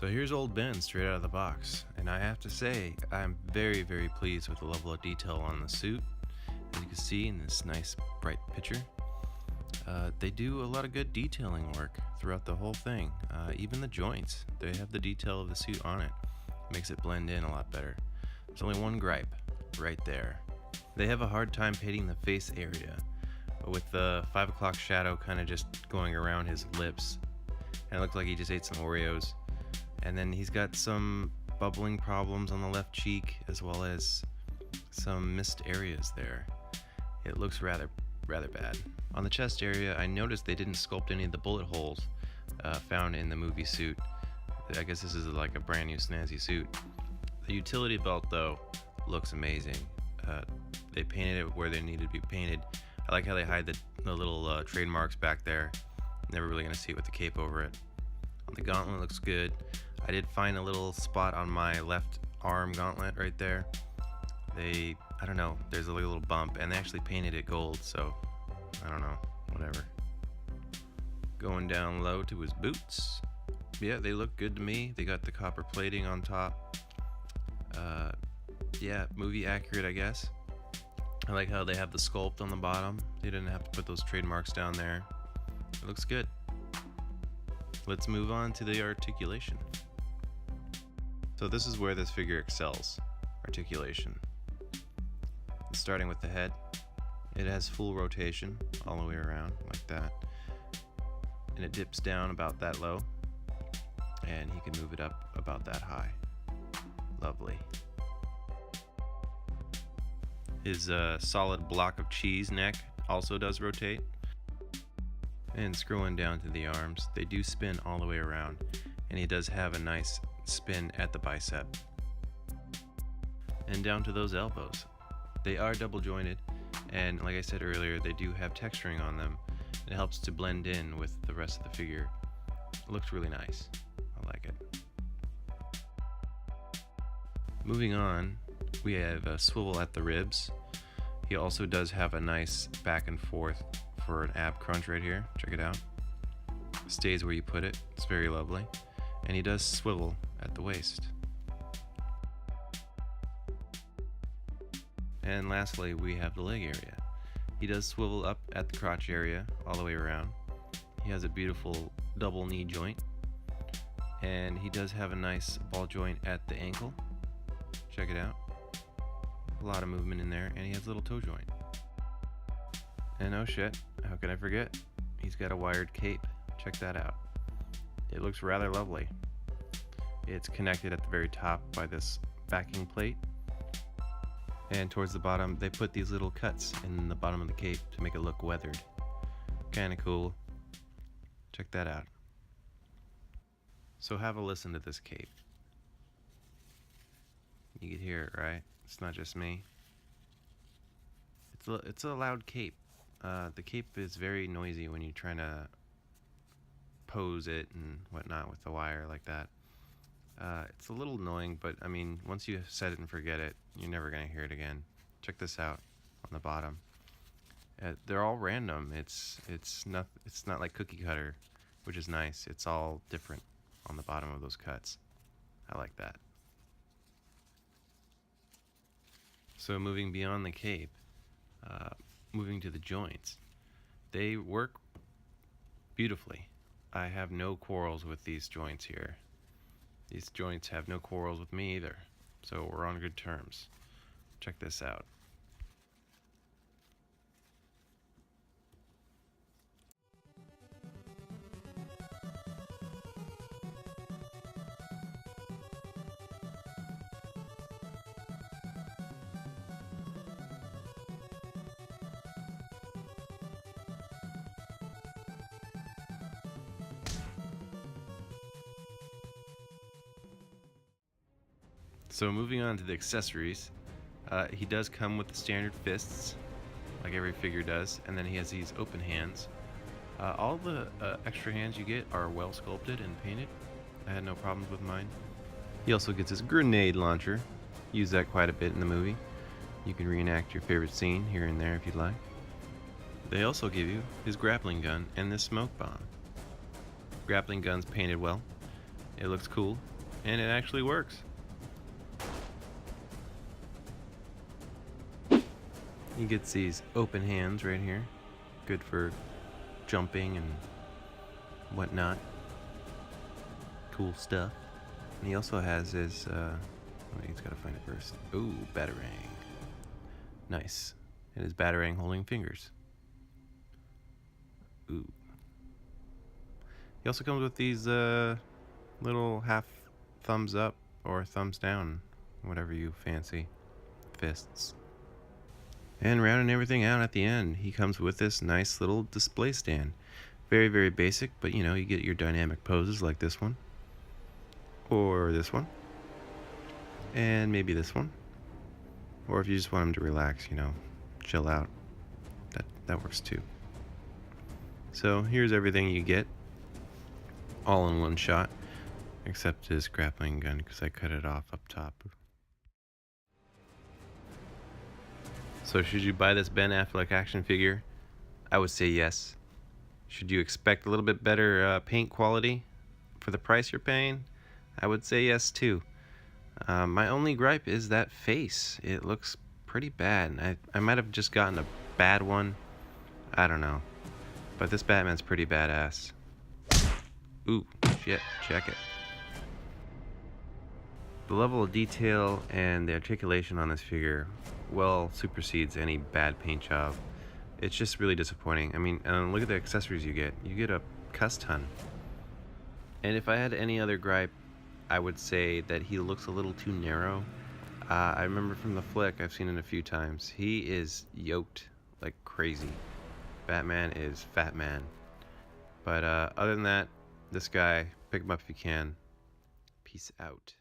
So here's old Ben straight out of the box, and I have to say I'm very pleased with the level of detail on the suit. As you can see in this nice bright picture, they do a lot of good detailing work throughout the whole thing. Even the joints, they have the detail of the suit on it. Makes it blend in a lot better. There's only one gripe right there. They have a hard time painting the face area, with the 5 o'clock shadow kind of just going around his lips, and it looks like he just ate some Oreos. And then he's got some bubbling problems on the left cheek, as well as some missed areas there. It looks rather bad. On the chest area, I noticed they didn't sculpt any of the bullet holes found in the movie suit. I guess this is like a brand new snazzy suit. The utility belt, though, looks amazing. They painted it where they needed to be painted. I like how they hide the little trademarks back there. Never really gonna see it with the cape over it. The gauntlet looks good. I did find a little spot on my left arm gauntlet right there. I don't know, there's a little bump, and they actually painted it gold, so I don't know, whatever. Going down low to his boots. Yeah, they look good to me. They got the copper plating on top. Yeah, movie accurate, I guess. I like how they have the sculpt on the bottom. They didn't have to put those trademarks down there. It looks good. Let's move on to the articulation. So this is where this figure excels, articulation. Starting with the head, it has full rotation all the way around like that, and it dips down about that low, and he can move it up about that high. Lovely. His solid block of cheese neck also does rotate. And scrolling down to the arms, they do spin all the way around, and he does have a nice spin at the bicep. And down to those elbows. They are double jointed, and like I said earlier, they do have texturing on them. It helps to blend in with the rest of the figure. It looks really nice. I like it. Moving on, we have a swivel at the ribs. He also does have a nice back and forth for an ab crunch right here. Check it out. Stays where you put it. It's very lovely. And he does swivel at the waist. And lastly, we have the leg area. He does swivel up at the crotch area all the way around. He has a beautiful double knee joint. And he does have a nice ball joint at the ankle. Check it out. A lot of movement in there, and he has a little toe joint. And oh shit, how can I forget? He's got a wired cape. Check that out. It looks rather lovely. It's connected at the very top by this backing plate. And towards the bottom, they put these little cuts in the bottom of the cape to make it look weathered. Kinda cool. Check that out. So have a listen to this cape. You can hear it, right? It's not just me. It's a loud cape. The cape is very noisy when you're trying to pose it and whatnot with the wire like that. It's a little annoying, but I mean, once you set it and forget it, you're never gonna hear it again. Check this out on the bottom. They're all random. It's not like cookie cutter, which is nice. It's all different on the bottom of those cuts. I like that. So moving beyond the cape, moving to the joints, they work beautifully. I have no quarrels with these joints here. These joints have no quarrels with me either, so we're on good terms. Check this out. So moving on to the accessories, he does come with the standard fists, like every figure does, and then he has these open hands. All the extra hands you get are well sculpted and painted. I had no problems with mine. He also gets his grenade launcher. Use that quite a bit in the movie. You can reenact your favorite scene here and there if you'd like. They also give you his grappling gun and this smoke bomb. Grappling gun's painted well. It looks cool, and it actually works. He gets these open hands right here. Good for jumping and whatnot. Cool stuff. And he also has his, he's gotta find it first. Ooh, batarang. Nice. And his batarang holding fingers. Ooh. He also comes with these, little half thumbs up or thumbs down, whatever you fancy, fists. And rounding everything out at the end, he comes with this nice little display stand. Very, very basic, but you know, you get your dynamic poses like this one, or this one, and maybe this one. Or if you just want him to relax, you know, chill out, that works too. So here's everything you get, all in one shot, except his grappling gun, because I cut it off up top. So should you buy this Ben Affleck action figure? I would say yes. Should you expect a little bit better paint quality for the price you're paying? I would say yes too. My only gripe is that face. It looks pretty bad. I might have just gotten a bad one. I don't know. But this Batman's pretty badass. Ooh, shit, check it. The level of detail and the articulation on this figure well supersedes any bad paint job. It's just really disappointing. I mean, look at the accessories you get. You get a cussin. And if I had any other gripe, I would say that he looks a little too narrow. I remember from the flick, I've seen it a few times, he is yoked like crazy. Batman is Fat Man. But other than that, this guy, pick him up if you can. Peace out.